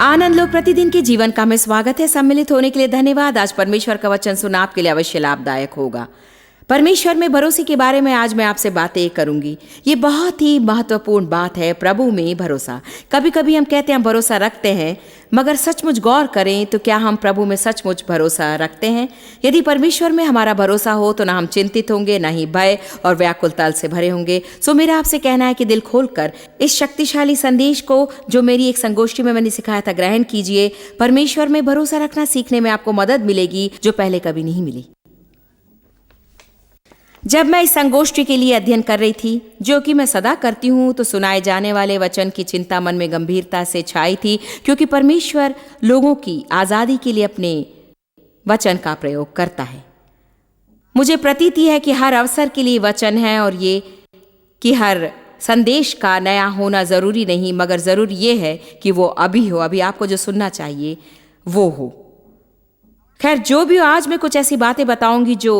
आनंद लोक प्रतिदिन के जीवन का में स्वागत है। सम्मिलित होने के लिए धन्यवाद। आज परमेश्वर का वचन सुना आपके लिए अवश्य लाभदायक होगा। परमेश्वर में भरोसे के बारे में आज मैं आपसे बातें करूंगी। ये बहुत ही महत्वपूर्ण बात है, प्रभु में भरोसा। कभी कभी हम कहते हैं हम भरोसा रखते हैं, मगर सचमुच गौर करें तो क्या हम प्रभु में सचमुच भरोसा रखते हैं? यदि परमेश्वर में हमारा भरोसा हो तो ना हम चिंतित होंगे, ना ही भय और व्याकुलता से भरे होंगे। सो मेरा आपसे कहना है कि दिल खोलकर इस शक्तिशाली संदेश को जो मेरी एक संगोष्ठी में मैंने सिखाया था ग्रहण कीजिए। परमेश्वर में भरोसा रखना सीखने में आपको मदद मिलेगी जो पहले कभी नहीं मिली। जब मैं इस संगोष्ठी के लिए अध्ययन कर रही थी, जो कि मैं सदा करती हूँ, तो सुनाए जाने वाले वचन की चिंता मन में गंभीरता से छाई थी, क्योंकि परमेश्वर लोगों की आज़ादी के लिए अपने वचन का प्रयोग करता है। मुझे प्रतीति है कि हर अवसर के लिए वचन है, और ये कि हर संदेश का नया होना ज़रूरी नहीं, मगर ज़रूर ये है कि वो अभी हो, अभी आपको जो सुनना चाहिए वो हो। खैर, जो भी हो, आज मैं कुछ ऐसी बातें बताऊंगी जो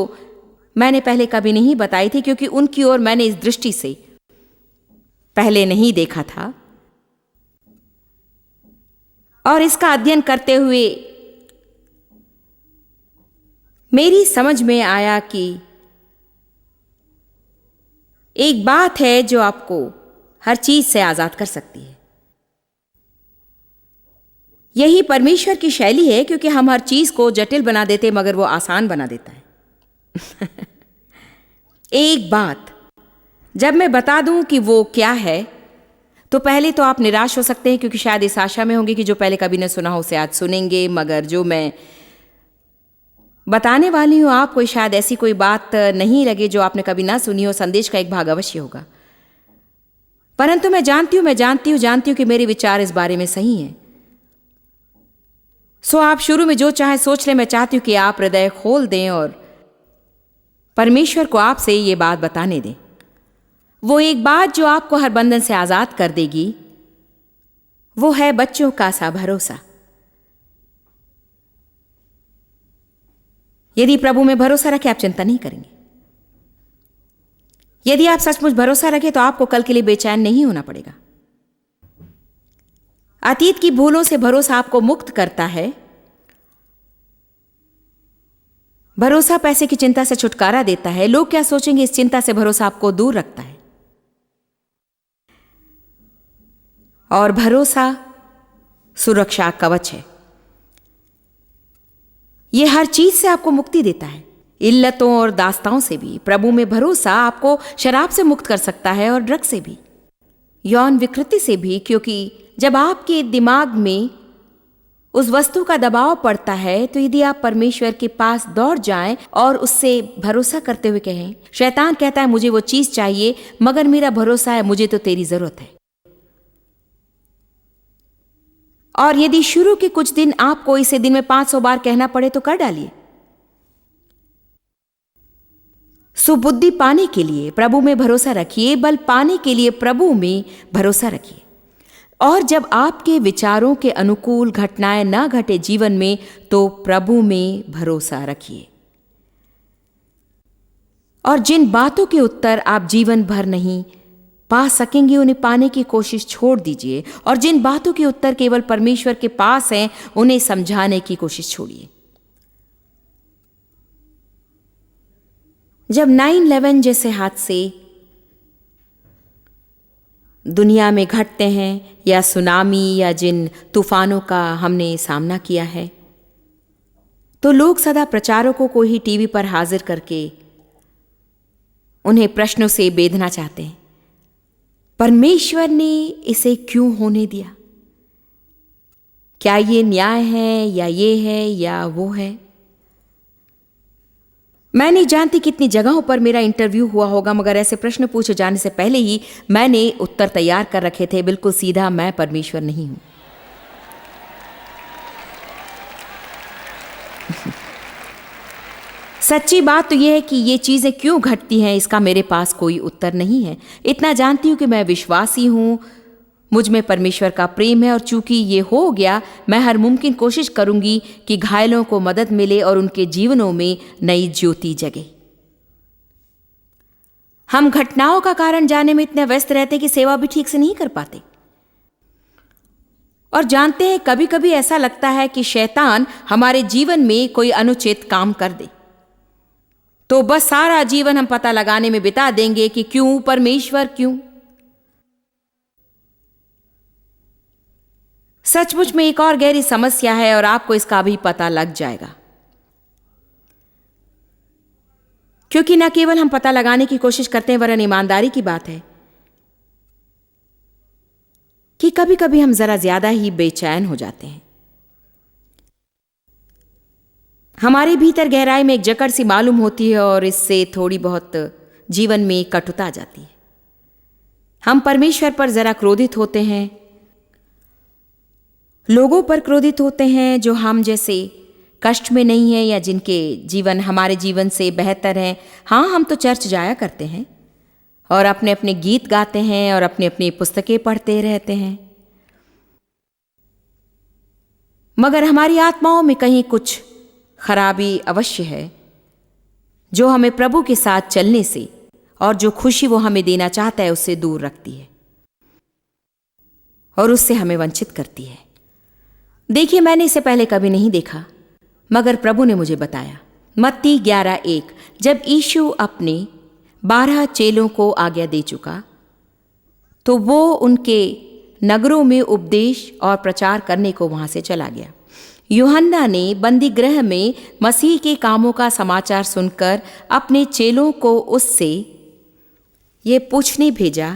मैंने पहले कभी नहीं बताई थी, क्योंकि उनकी ओर मैंने इस दृष्टि से पहले नहीं देखा था। और इसका अध्ययन करते हुए मेरी समझ में आया कि एक बात है जो आपको हर चीज से आजाद कर सकती है। यही परमेश्वर की शैली है, क्योंकि हम हर चीज को जटिल बना देते मगर वो आसान बना देता है। एक बात जब मैं बता दूं कि वो क्या है, तो पहले तो आप निराश हो सकते हैं, क्योंकि शायद इस आशा में होंगे कि जो पहले कभी न सुना हो उसे आज सुनेंगे। मगर जो मैं बताने वाली हूं आपको शायद ऐसी कोई बात नहीं लगे जो आपने कभी ना सुनी हो। संदेश का एक भाग अवश्य होगा, परंतु मैं जानती हूं कि मेरे विचार इस बारे में सही हैं। सो आप शुरू में जो चाहे सोच लें। मैं चाहती हूं कि आप हृदय खोल दें और परमेश्वर को आपसे ये बात बताने दें। वो एक बात जो आपको हर बंधन से आजाद कर देगी, वो है बच्चों का सा भरोसा। यदि प्रभु में भरोसा रखें, आप चिंता नहीं करेंगे। यदि आप सचमुच भरोसा रखें तो आपको कल के लिए बेचैन नहीं होना पड़ेगा। अतीत की भूलों से भरोसा आपको मुक्त करता है। भरोसा पैसे की चिंता से छुटकारा देता है। लोग क्या सोचेंगे, इस चिंता से भरोसा आपको दूर रखता है। और भरोसा सुरक्षा कवच है। यह हर चीज से आपको मुक्ति देता है, इल्लतों और दास्ताओं से भी। प्रभु में भरोसा आपको शराब से मुक्त कर सकता है, और ड्रग से भी, यौन विकृति से भी, क्योंकि जब आपके दिमाग में उस वस्तु का दबाव पड़ता है, तो यदि आप परमेश्वर के पास दौड़ जाएं और उससे भरोसा करते हुए कहें, शैतान कहता है मुझे वो चीज चाहिए, मगर मेरा भरोसा है मुझे तो तेरी जरूरत है। और यदि शुरू के कुछ दिन आपको इसे दिन में 500 बार कहना पड़े तो कर डालिए। सुबुद्धि पाने के लिए प्रभु में भरोसा रखिए, बल पाने के लिए प्रभु में भरोसा रखिए। और जब आपके विचारों के अनुकूल घटनाएं ना घटे जीवन में, तो प्रभु में भरोसा रखिए। और जिन बातों के उत्तर आप जीवन भर नहीं पा सकेंगे, उन्हें पाने की कोशिश छोड़ दीजिए। और जिन बातों के उत्तर केवल परमेश्वर के पास हैं, उन्हें समझाने की कोशिश छोड़िए। जब 9/11 जैसे हादसे दुनिया में घटते हैं, या सुनामी, या जिन तूफानों का हमने सामना किया है, तो लोग सदा प्रचारकों को ही टीवी पर हाजिर करके उन्हें प्रश्नों से बेधना चाहते हैं। परमेश्वर ने इसे क्यों होने दिया? क्या ये न्याय है, या ये है, या वो है? मैं नहीं जानती कितनी जगहों पर मेरा इंटरव्यू हुआ होगा, मगर ऐसे प्रश्न पूछे जाने से पहले ही मैंने उत्तर तैयार कर रखे थे, बिल्कुल सीधा, मैं परमेश्वर नहीं हूं। सच्ची बात तो यह है कि ये चीजें क्यों घटती हैं, इसका मेरे पास कोई उत्तर नहीं है। इतना जानती हूं कि मैं विश्वासी हूं, मुझ में परमेश्वर का प्रेम है, और चूंकि ये हो गया, मैं हर मुमकिन कोशिश करूंगी कि घायलों को मदद मिले और उनके जीवनों में नई ज्योति जगे। हम घटनाओं का कारण जानने में इतने व्यस्त रहते कि सेवा भी ठीक से नहीं कर पाते। और जानते हैं, कभी कभी ऐसा लगता है कि शैतान हमारे जीवन में कोई अनुचित काम कर दे तो बस सारा जीवन हम पता लगाने में बिता देंगे कि क्यों, परमेश्वर क्यों। सचमुच में एक और गहरी समस्या है और आपको इसका भी पता लग जाएगा, क्योंकि न केवल हम पता लगाने की कोशिश करते हैं, वरन ईमानदारी की बात है कि कभी कभी हम जरा ज्यादा ही बेचैन हो जाते हैं। हमारे भीतर गहराई में एक जकड़ सी मालूम होती है और इससे थोड़ी बहुत जीवन में कटुता आ जाती है। हम परमेश्वर पर जरा क्रोधित होते हैं, लोगों पर क्रोधित होते हैं जो हम जैसे कष्ट में नहीं है या जिनके जीवन हमारे जीवन से बेहतर है। हाँ, हम तो चर्च जाया करते हैं और अपने अपने गीत गाते हैं और अपनी अपनी पुस्तकें पढ़ते रहते हैं, मगर हमारी आत्माओं में कहीं कुछ खराबी अवश्य है जो हमें प्रभु के साथ चलने से और जो खुशी वो हमें देना चाहता है उससे दूर रखती है और उससे हमें वंचित करती है। देखिए, मैंने इसे पहले कभी नहीं देखा, मगर प्रभु ने मुझे बताया। मत्ती 11:1, जब यीशु अपने 12 चेलों को आज्ञा दे चुका तो वो उनके नगरों में उपदेश और प्रचार करने को वहां से चला गया। यूहन्ना ने बंदी गृह में मसीह के कामों का समाचार सुनकर अपने चेलों को उससे ये पूछने भेजा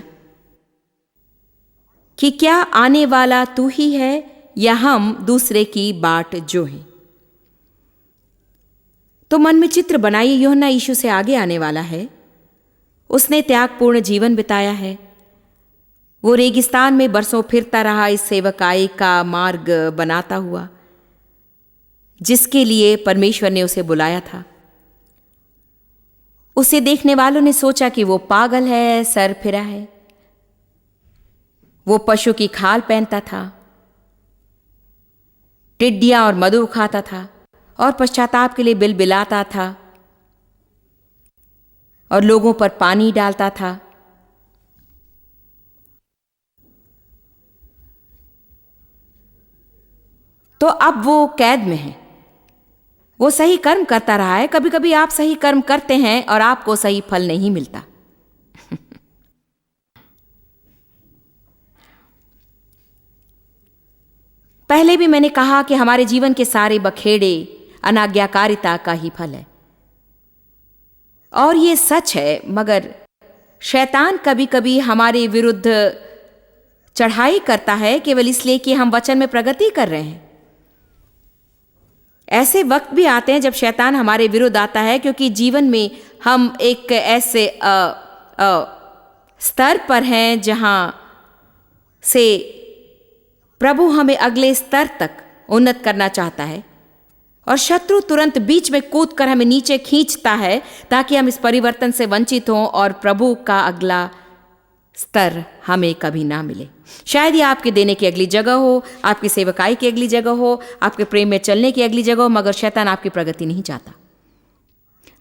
कि क्या आने वाला तू ही है या हम दूसरे की बाट जो हैं। तो मन में चित्र बनाइए, यूहन्ना यीशु से आगे आने वाला है। उसने त्यागपूर्ण जीवन बिताया है। वो रेगिस्तान में बरसों फिरता रहा इस सेवकाई का मार्ग बनाता हुआ जिसके लिए परमेश्वर ने उसे बुलाया था। उसे देखने वालों ने सोचा कि वो पागल है, सर फिरा है। वो पशु की खाल पहनता था, टिड्डियां और मधु खाता था और पश्चाताप के लिए बिलबिलाता था और लोगों पर पानी डालता था। तो अब वो कैद में है। वो सही कर्म करता रहा है। कभी कभी आप सही कर्म करते हैं और आपको सही फल नहीं मिलता। पहले भी मैंने कहा कि हमारे जीवन के सारे बखेड़े अनाज्ञाकारिता का ही फल है और ये सच है, मगर शैतान कभी कभी हमारे विरुद्ध चढ़ाई करता है केवल इसलिए कि हम वचन में प्रगति कर रहे हैं। ऐसे वक्त भी आते हैं जब शैतान हमारे विरुद्ध आता है क्योंकि जीवन में हम एक ऐसे स्तर पर हैं जहां से प्रभु हमें अगले स्तर तक उन्नत करना चाहता है और शत्रु तुरंत बीच में कूदकर हमें नीचे खींचता है ताकि हम इस परिवर्तन से वंचित हों और प्रभु का अगला स्तर हमें कभी ना मिले। शायद ये आपके देने की अगली जगह हो, आपकी सेवकाई की अगली जगह हो, आपके प्रेम में चलने की अगली जगह हो, मगर शैतान आपकी प्रगति नहीं चाहता।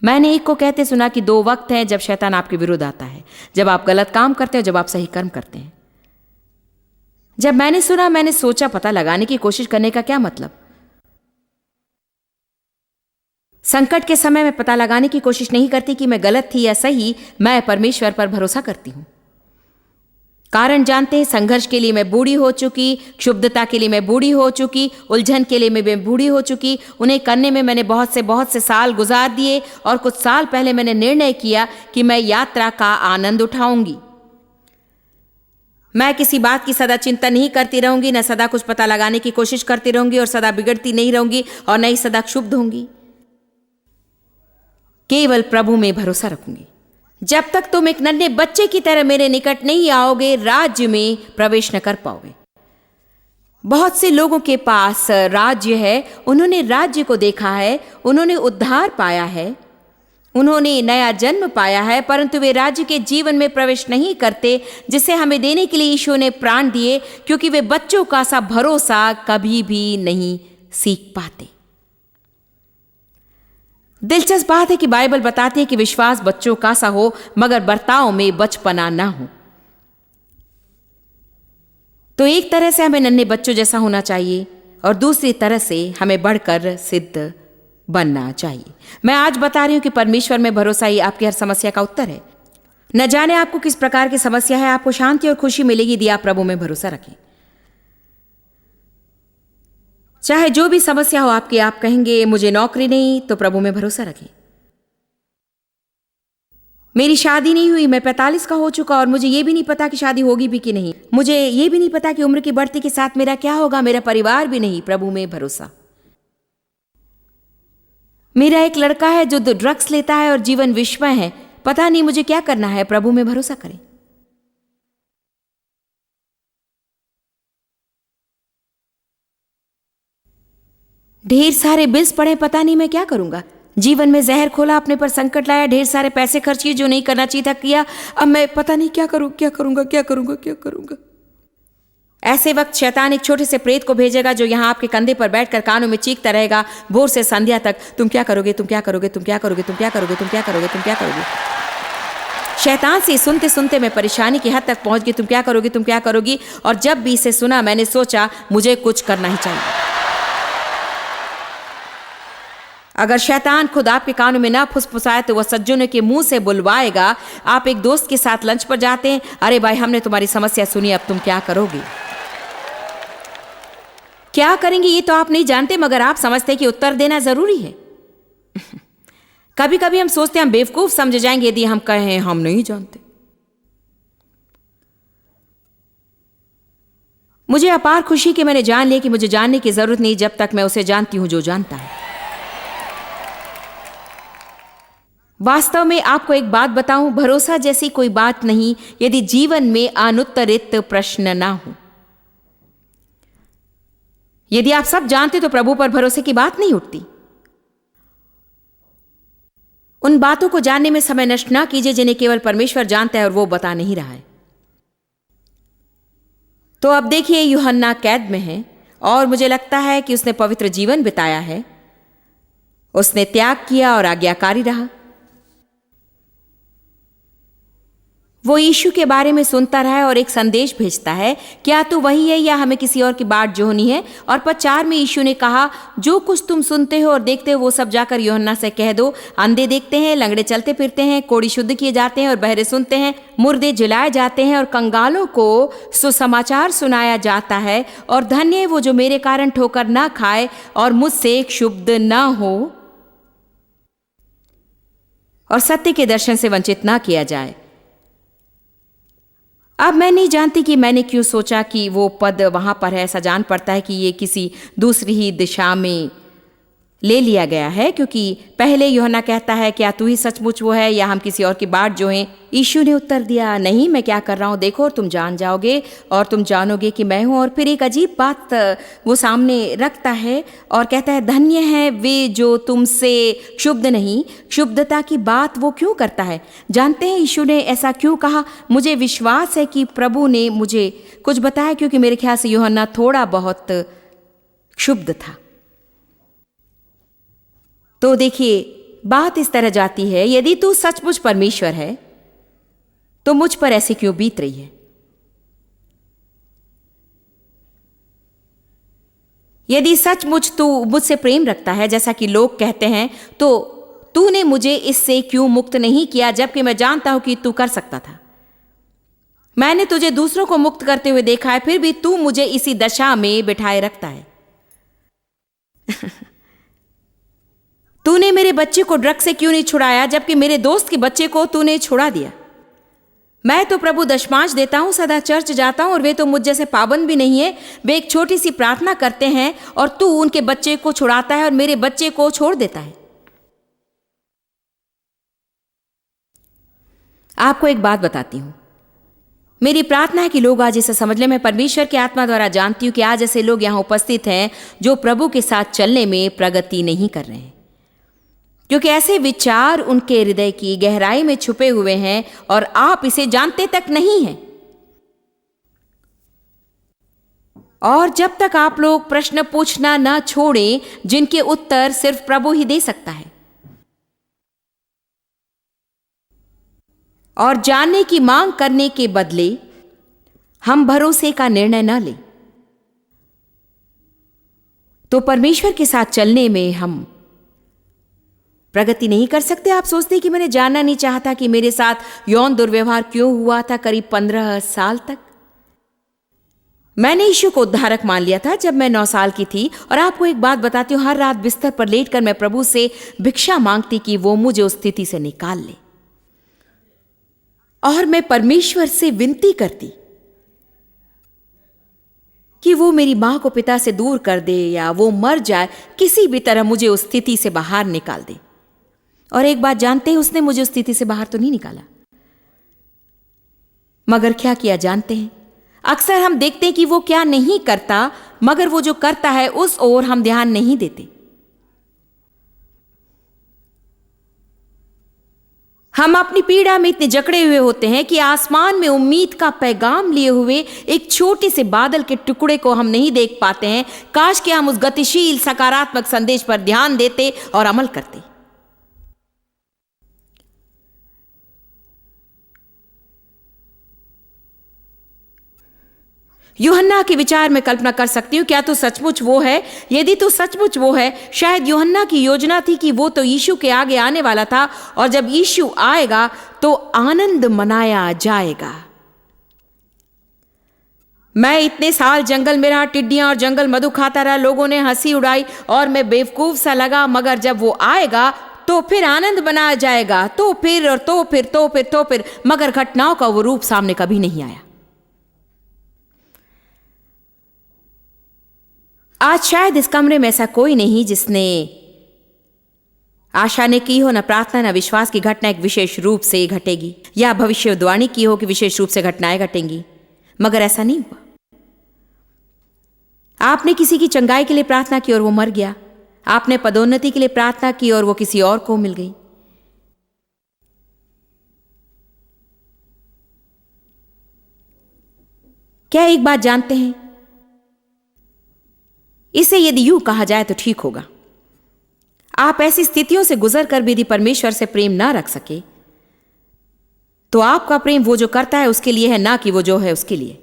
मैंने एक को कहते सुना कि 2 वक्त हैं जब शैतान आपके विरुद्ध आता है, जब आप गलत काम करते हैं, जब आप सही कर्म करते हैं। जब मैंने सुना, मैंने सोचा पता लगाने की कोशिश करने का क्या मतलब। संकट के समय में पता लगाने की कोशिश नहीं करती कि मैं गलत थी या सही। मैं परमेश्वर पर भरोसा करती हूं। कारण जानते हैं, संघर्ष के लिए मैं बूढ़ी हो चुकी, क्षुब्धता के लिए मैं बूढ़ी हो चुकी, उलझन के लिए मैं बूढ़ी हो चुकी। उन्हें करने में मैंने बहुत से साल गुजार दिए और कुछ साल पहले मैंने निर्णय किया कि मैं यात्रा का आनंद उठाऊंगी। मैं किसी बात की सदा चिंता नहीं करती रहूंगी, न सदा कुछ पता लगाने की कोशिश करती रहूंगी और सदा बिगड़ती नहीं रहूंगी और न ही सदा क्षुब्ध होंगी। केवल प्रभु में भरोसा रखूंगी। जब तक तुम एक नन्हे बच्चे की तरह मेरे निकट नहीं आओगे, राज्य में प्रवेश न कर पाओगे। बहुत से लोगों के पास राज्य है, उन्होंने राज्य को देखा है, उन्होंने उद्धार पाया है, उन्होंने नया जन्म पाया है, परंतु वे राज्य के जीवन में प्रवेश नहीं करते जिसे हमें देने के लिए यीशु ने प्राण दिए, क्योंकि वे बच्चों का सा भरोसा कभी भी नहीं सीख पाते। दिलचस्प बात है कि बाइबल बताती है कि विश्वास बच्चों का सा हो, मगर बर्ताव में बचपना ना हो। तो एक तरह से हमें नन्हे बच्चों जैसा होना चाहिए और दूसरी तरह से हमें बढ़कर सिद्ध बनना चाहिए। मैं आज बता रही हूं कि परमेश्वर में भरोसा ही आपकी हर समस्या का उत्तर है। न जाने आपको किस प्रकार की समस्या है, आपको शांति और खुशी मिलेगी यदि आप प्रभु में भरोसा रखें। चाहे जो भी समस्या हो आपकी, आप कहेंगे मुझे नौकरी नहीं, तो प्रभु में भरोसा रखें। मेरी शादी नहीं हुई, मैं 45 का हो चुका और मुझे ये भी नहीं पता कि शादी होगी भी कि नहीं, मुझे ये भी नहीं पता कि उम्र की बढ़ती के साथ मेरा क्या होगा, मेरा परिवार भी नहीं। प्रभु में भरोसा। मेरा एक लड़का है जो ड्रग्स लेता है और जीवन विषमय है, पता नहीं मुझे क्या करना है। प्रभु में भरोसा करें। ढेर सारे बिल्स पड़े, पता नहीं मैं क्या करूंगा। जीवन में जहर खोला, अपने पर संकट लाया, ढेर सारे पैसे खर्च किए जो नहीं करना चाहिए था किया। अब मैं पता नहीं क्या करूं, क्या करूंगा, क्या करूंगा, क्या करूंगा। ऐसे वक्त शैतान एक छोटे से प्रेत को भेजेगा जो यहां आपके कंधे पर बैठकर कानों में चीखता रहेगा भोर से संध्या तक, तुम क्या करोगे, तुम क्या करोगे, तुम क्या करोगे, तुम क्या करोगे, तुम क्या करोगे, तुम क्या करोगे। शैतान से सुनते सुनते मैं परेशानी की हद तक पहुंच गई, तुम क्या करोगी, तुम क्या करोगी। और जब भी इसे सुना मैंने सोचा मुझे कुछ करना ही चाहिए। अगर शैतान खुद आपके कानों में ना फुसफुसाए तो वह सज्जनों के मुंह से बुलवाएगा। आप एक दोस्त के साथ लंच पर जाते हैं, अरे भाई हमने तुम्हारी समस्या सुनी, अब तुम क्या करोगे। क्या करेंगे ये तो आप नहीं जानते, मगर आप समझते हैं कि उत्तर देना जरूरी है। कभी कभी हम सोचते हैं हम बेवकूफ समझे जाएंगे यदि हम कहें हम नहीं जानते। मुझे अपार खुशी कि मैंने जान लिया कि मुझे जानने की जरूरत नहीं जब तक मैं उसे जानती हूं जो जानता है। वास्तव में आपको एक बात बताऊं, भरोसा जैसी कोई बात नहीं यदि जीवन में अनुत्तरित प्रश्न ना हो। यदि आप सब जानते तो प्रभु पर भरोसे की बात नहीं उठती। उन बातों को जानने में समय नष्ट ना कीजिए जिन्हें केवल परमेश्वर जानता है और वो बता नहीं रहा है। तो अब देखिए, यूहन्ना कैद में है और मुझे लगता है कि उसने पवित्र जीवन बिताया है। उसने त्याग किया और आज्ञाकारी रहा। वो यीशु के बारे में सुनता रहा है और एक संदेश भेजता है, क्या तू वही है या हमें किसी और की बाट जोहनी है। और पद 4 में यीशु ने कहा, जो कुछ तुम सुनते हो और देखते हो वो सब जाकर यूहन्ना से कह दो। अंधे देखते हैं, लंगड़े चलते फिरते हैं, कोढ़ी शुद्ध किए जाते हैं और बहरे सुनते हैं, मुर्दे जिलाए जाते हैं और कंगालों को सुसमाचार सुनाया जाता है। और धन्य है वो जो मेरे कारण ठोकर ना खाए और मुझसे क्षुब्ध ना हो और सत्य के दर्शन से वंचित ना किया जाए। अब मैं नहीं जानती कि मैंने क्यों सोचा कि वो पद वहां पर है। ऐसा जान पड़ता है कि ये किसी दूसरी ही दिशा में ले लिया गया है, क्योंकि पहले यूहन्ना कहता है, क्या तू ही सचमुच वो है या हम किसी और की बाट जो हैं। यीशु ने उत्तर दिया, नहीं, मैं क्या कर रहा हूं देखो और तुम जान जाओगे और तुम जानोगे कि मैं हूं। और फिर एक अजीब बात वो सामने रखता है और कहता है, धन्य है वे जो तुमसे क्षुब्ध नहीं। क्षुब्धता की बात वो क्यों करता है? जानते हैं यीशु ने ऐसा क्यों कहा? मुझे विश्वास है कि प्रभु ने मुझे कुछ बताया, क्योंकि मेरे ख्याल से यूहन्ना थोड़ा बहुत क्षुब्ध था। तो देखिए, बात इस तरह जाती है, यदि तू सचमुच परमेश्वर है तो मुझ पर ऐसे क्यों बीत रही है? यदि सचमुच तू मुझसे प्रेम रखता है जैसा कि लोग कहते हैं, तो तूने मुझे इससे क्यों मुक्त नहीं किया, जबकि मैं जानता हूं कि तू कर सकता था। मैंने तुझे दूसरों को मुक्त करते हुए देखा है, फिर भी तू मुझे इसी दशा में बिठाए रखता है। तूने मेरे बच्चे को ड्रग से क्यों नहीं छुड़ाया, जबकि मेरे दोस्त के बच्चे को तूने छुड़ा दिया। मैं तो प्रभु दशमांश देता हूं, सदा चर्च जाता हूं और वे तो मुझ जैसे पाबंद भी नहीं है। वे एक छोटी सी प्रार्थना करते हैं और तू उनके बच्चे को छुड़ाता है और मेरे बच्चे को छोड़ देता है। आपको एक बात बताती हूं, मेरी प्रार्थना है कि लोग आज इसे समझ लें। मैं परमेश्वर की आत्मा द्वारा जानती हूं कि आज ऐसे लोग यहां उपस्थित हैं जो प्रभु के साथ चलने में प्रगति नहीं कर रहे हैं, क्योंकि ऐसे विचार उनके हृदय की गहराई में छुपे हुए हैं और आप इसे जानते तक नहीं हैं। और जब तक आप लोग प्रश्न पूछना ना छोड़ें जिनके उत्तर सिर्फ प्रभु ही दे सकता है, और जानने की मांग करने के बदले हम भरोसे का निर्णय न लें तो परमेश्वर के साथ चलने में हम प्रगति नहीं कर सकते। आप सोचते हैं कि मैंने जानना नहीं चाहता कि मेरे साथ यौन दुर्व्यवहार क्यों हुआ था करीब 15 साल तक। मैंने यीशु को उद्धारक मान लिया था जब मैं 9 साल की थी। और आपको एक बात बताती हूं, हर रात बिस्तर पर लेटकर मैं प्रभु से भिक्षा मांगती कि वो मुझे उस स्थिति से निकाल ले। और मैं परमेश्वर से विनती करती कि वो मेरी मां को पिता से दूर कर दे या वो मर जाए, किसी भी तरह मुझे उस स्थिति से बाहर निकाल दे। और एक बात जानते हैं, उसने मुझे उस स्थिति से बाहर तो नहीं निकाला, मगर क्या किया जानते हैं? अक्सर हम देखते हैं कि वो क्या नहीं करता, मगर वो जो करता है उस ओर हम ध्यान नहीं देते। हम अपनी पीड़ा में इतने जकड़े हुए होते हैं कि आसमान में उम्मीद का पैगाम लिए हुए एक छोटे से बादल के टुकड़े को हम नहीं देख पाते हैं। काश कि हम उस गतिशील सकारात्मक संदेश पर ध्यान देते और अमल करते। यूहन्ना के विचार में कल्पना कर सकती हूं, क्या तो सचमुच वो है? यदि तो सचमुच वो है, शायद यूहन्ना की योजना थी कि वो तो यीशु के आगे आने वाला था और जब यीशु आएगा तो आनंद मनाया जाएगा। मैं इतने साल जंगल में रहा, टिड्डियां और जंगल मधु खाता रहा, लोगों ने हंसी उड़ाई और मैं बेवकूफ सा लगा, मगर जब वो आएगा तो फिर आनंद मनाया जाएगा। तो फिर और तो फिर मगर घटनाओं का वो रूप सामने कभी नहीं आया। आज शायद इस कमरे में ऐसा कोई नहीं जिसने आशा ने की हो, न प्रार्थना न विश्वास की घटना एक विशेष रूप से घटेगी, या भविष्यवाणी की हो कि विशेष रूप से घटनाएं घटेंगी, मगर ऐसा नहीं हुआ। आपने किसी की चंगाई के लिए प्रार्थना की और वो मर गया। आपने पदोन्नति के लिए प्रार्थना की और वो किसी और को मिल गई। क्या एक बात जानते हैं? इसे यदि यूं कहा जाए तो ठीक होगा, आप ऐसी स्थितियों से गुजर कर भी यदि परमेश्वर से प्रेम ना रख सके तो आपका प्रेम वो जो करता है उसके लिए है, ना कि वो जो है उसके लिए।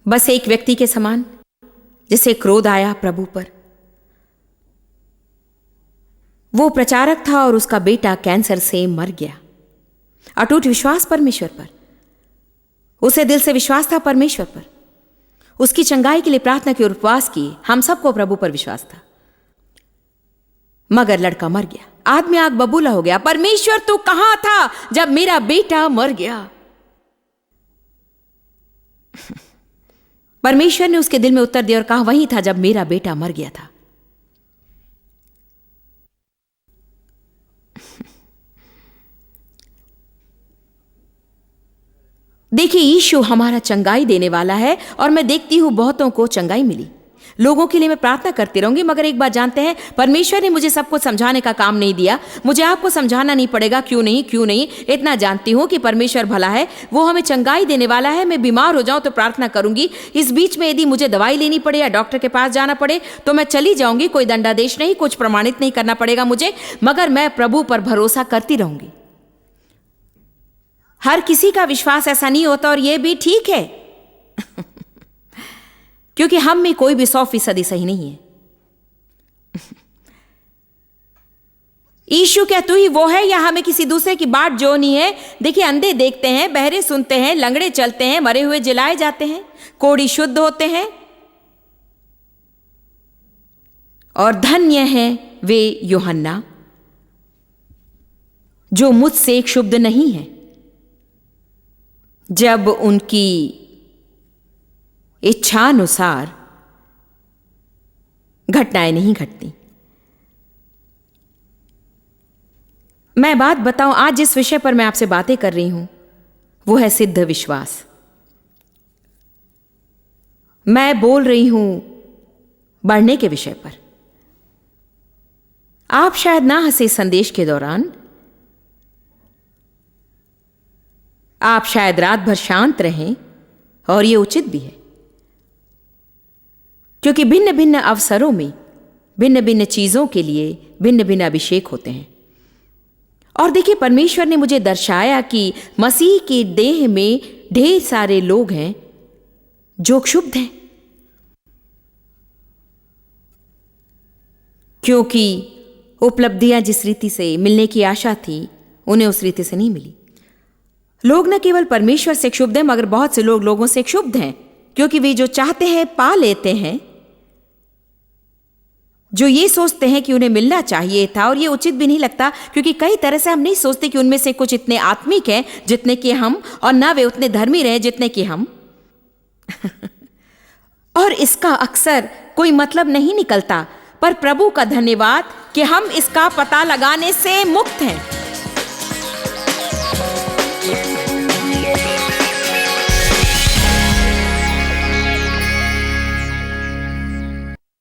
बस एक व्यक्ति के समान जिसे क्रोध आया प्रभु पर। वो प्रचारक था और उसका बेटा कैंसर से मर गया। अटूट विश्वास परमेश्वर पर, उसे दिल से विश्वास था परमेश्वर पर, उसकी चंगाई के लिए प्रार्थना की और उपवास की। हम सबको प्रभु पर विश्वास था, मगर लड़का मर गया। आदमी आग बबूला हो गया। परमेश्वर तू कहां था जब मेरा बेटा मर गया? परमेश्वर ने उसके दिल में उत्तर दिया और कहा, वहीं था जब मेरा बेटा मर गया था। देखिए, यीशु हमारा चंगाई देने वाला है और मैं देखती हूं बहुतों को चंगाई मिली। लोगों के लिए मैं प्रार्थना करती रहूंगी, मगर एक बात जानते हैं, परमेश्वर ने मुझे सब कुछ समझाने का काम नहीं दिया। मुझे आपको समझाना नहीं पड़ेगा क्यों नहीं। इतना जानती हूं कि परमेश्वर भला है, वो हमें चंगाई देने वाला है। मैं बीमार हो जाऊं तो प्रार्थना करूंगी। इस बीच में यदि मुझे दवाई लेनी पड़े या डॉक्टर के पास जाना पड़े तो मैं चली जाऊंगी। कोई दंडादेश नहीं, कुछ प्रमाणित नहीं करना पड़ेगा मुझे, मगर मैं प्रभु पर भरोसा करती रहूंगी। हर किसी का विश्वास ऐसा नहीं होता और यह भी ठीक है क्योंकि हम में कोई भी 100% सही नहीं है। यीशु क्या तू ही वो है या हमें किसी दूसरे की बाट जोनी है? देखिए, अंधे देखते हैं, बहरे सुनते हैं, लंगड़े चलते हैं, मरे हुए जलाए जाते हैं, कोढ़ी शुद्ध होते हैं, और धन्य है वे यूहन्ना जो मुझसे एक शुद्ध नहीं है, जब उनकी इच्छानुसार घटनाएं नहीं घटती। मैं बात बताऊं, आज जिस विषय पर मैं आपसे बातें कर रही हूं वो है सिद्ध विश्वास। मैं बोल रही हूं बढ़ने के विषय पर। आप शायद ना हंसे संदेश के दौरान, आप शायद रात भर शांत रहें, और यह उचित भी है क्योंकि भिन्न भिन्न अवसरों में भिन्न भिन्न चीजों के लिए भिन्न भिन्न अभिषेक होते हैं। और देखिए, परमेश्वर ने मुझे दर्शाया कि मसीह की देह में ढेर सारे लोग हैं जो क्षुब्ध हैं, क्योंकि उपलब्धियां जिस रीति से मिलने की आशा थी उन्हें उस रीति से नहीं मिली। लोग न केवल परमेश्वर से क्षुब्ध हैं, मगर बहुत से लोग लोगों से क्षुब्ध हैं, क्योंकि वे जो चाहते हैं पा लेते हैं, जो ये सोचते हैं कि उन्हें मिलना चाहिए था। और ये उचित भी नहीं लगता, क्योंकि कई तरह से हम नहीं सोचते कि उनमें से कुछ इतने आत्मिक हैं जितने कि हम, और ना वे उतने धर्मी रहे जितने कि हम। और इसका अक्सर कोई मतलब नहीं निकलता, पर प्रभु का धन्यवाद कि हम इसका पता लगाने से मुक्त हैं।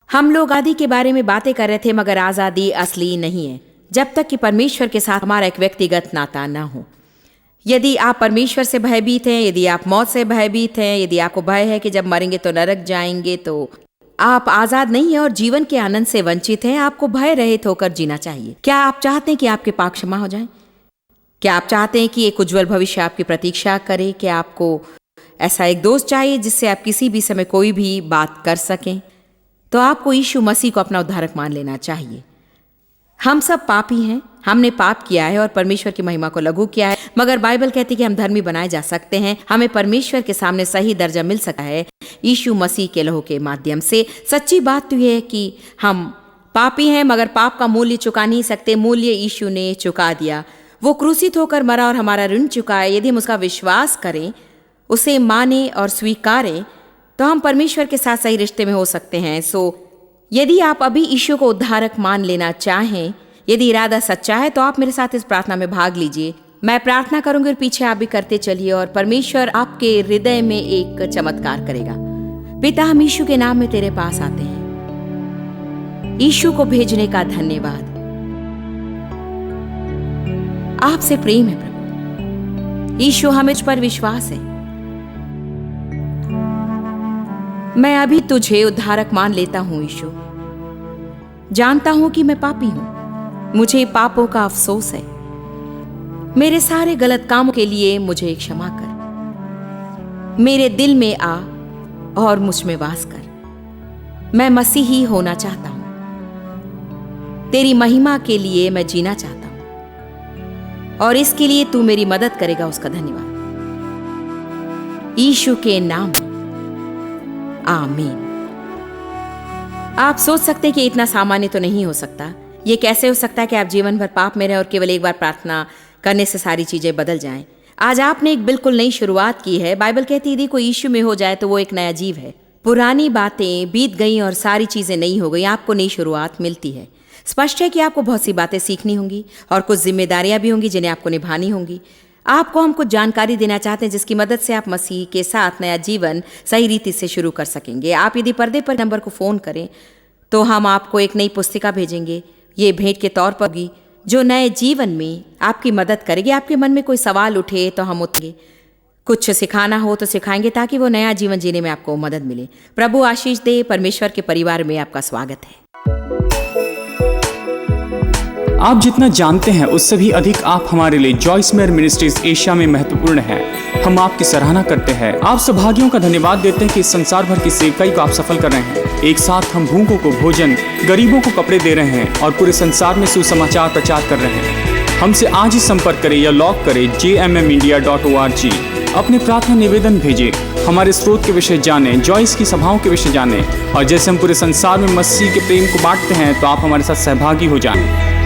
हम लोग आदि के बारे में बातें कर रहे थे, मगर आजादी असली नहीं है जब तक कि परमेश्वर के साथ हमारा एक व्यक्तिगत नाता ना हो। यदि आप परमेश्वर से भयभीत हैं, यदि आप मौत से भयभीत हैं, यदि आपको भय है कि जब मरेंगे तो नरक जाएंगे, तो आप आजाद नहीं हैं और जीवन के आनंद से वंचित हैं। आपको भय रहित होकर जीना चाहिए। क्या आप चाहते हैं कि आपके पाप क्षमा हो जाए? क्या आप चाहते हैं कि एक उज्जवल भविष्य आपकी प्रतीक्षा करे? क्या आपको ऐसा एक दोस्त चाहिए जिससे आप किसी भी समय कोई भी बात कर सकें? तो आपको यीशु मसीह को अपना उद्धारक मान लेना चाहिए। हम सब पापी हैं, हमने पाप किया है और परमेश्वर की महिमा को लघु किया है, मगर बाइबल कहती है कि हम धर्मी बनाए जा सकते हैं। हमें परमेश्वर के सामने सही दर्जा मिल सकता है यीशु मसीह के लहू के माध्यम से। सच्ची बात तो यह है कि हम पापी हैं, मगर पाप का मूल्य चुका नहीं सकते। मूल्य यीशु ने चुका दिया। वो क्रूसित होकर मरा और हमारा ऋण चुकाए। यदि हम उसका विश्वास करें, उसे माने और स्वीकारें, तो हम परमेश्वर के साथ सही रिश्ते में हो सकते हैं। यदि आप अभी यीशु को उद्धारक मान लेना चाहें, यदि इरादा सच्चा है, तो आप मेरे साथ इस प्रार्थना में भाग लीजिए। मैं प्रार्थना करूंगी और पीछे आप भी करते चलिए, और परमेश्वर आपके हृदय में एक चमत्कार करेगा। पिता, हम यीशु के नाम में तेरे पास आते हैं। यीशु को भेजने का धन्यवाद। आपसे प्रेम है प्रभु। यीशु, हमें तुझ पर विश्वास है। मैं अभी तुझे उद्धारक मान लेता हूं यीशु। जानता हूं कि मैं पापी हूं, मुझे पापों का अफसोस है। मेरे सारे गलत कामों के लिए मुझे क्षमा कर। मेरे दिल में आ और मुझ में वास कर। मैं मसीही होना चाहता हूं। तेरी महिमा के लिए मैं जीना चाहता हूं, और इसके लिए तू मेरी मदद करेगा। उसका धन्यवाद यीशु के नाम में, आमीन। आप सोच सकते हैं कि इतना सामान्य तो नहीं हो सकता। ये कैसे हो सकता है कि आप जीवन भर पाप में रहें और केवल एक बार प्रार्थना करने से सारी चीजें बदल जाएं? आज आपने एक बिल्कुल नई शुरुआत की है। बाइबल कहती है यदि कोई यीशु में हो जाए तो वो एक नया जीव है। पुरानी बातें बीत गई और सारी चीजें नई हो गई। आपको नई शुरुआत मिलती है। स्पष्ट है कि आपको बहुत सी बातें सीखनी होंगी और कुछ जिम्मेदारियां भी होंगी जिन्हें आपको निभानी होंगी। आपको हम कुछ जानकारी देना चाहते हैं जिसकी मदद से आप मसीह के साथ नया जीवन सही रीति से शुरू कर सकेंगे। आप यदि पर्दे पर नंबर को फ़ोन करें तो हम आपको एक नई पुस्तिका भेजेंगे। ये भेंट के तौर पर होगी जो नए जीवन में आपकी मदद करेगी। आपके मन में कोई सवाल उठे तो हम उठेंगे, कुछ सिखाना हो तो सिखाएंगे ताकि वो नया जीवन जीने में आपको मदद मिले। प्रभु आशीष दे। परमेश्वर के परिवार में आपका स्वागत है। आप जितना जानते हैं उससे भी अधिक आप हमारे लिए जॉइस मेयर मिनिस्ट्रीज एशिया में महत्वपूर्ण है। हम आपकी सराहना करते हैं। आप सौभाग्यों का धन्यवाद देते हैं कि इस संसार भर की सेवकाई को आप सफल कर रहे हैं। एक साथ हम भूखों को भोजन, गरीबों को कपड़े दे रहे हैं और पूरे संसार में सुसमाचार प्रचार कर रहे हैं। हमसे आज ही संपर्क करें या लॉग करें jmmindia.org। अपने प्रार्थना निवेदन भेजें, हमारे स्रोत के विषय जानें, जॉइस की सभाओं के विषय जानें, और जैसे हम पूरे संसार में मसीह के प्रेम को बांटते हैं तो आप हमारे साथ सहभागी हो जाएं।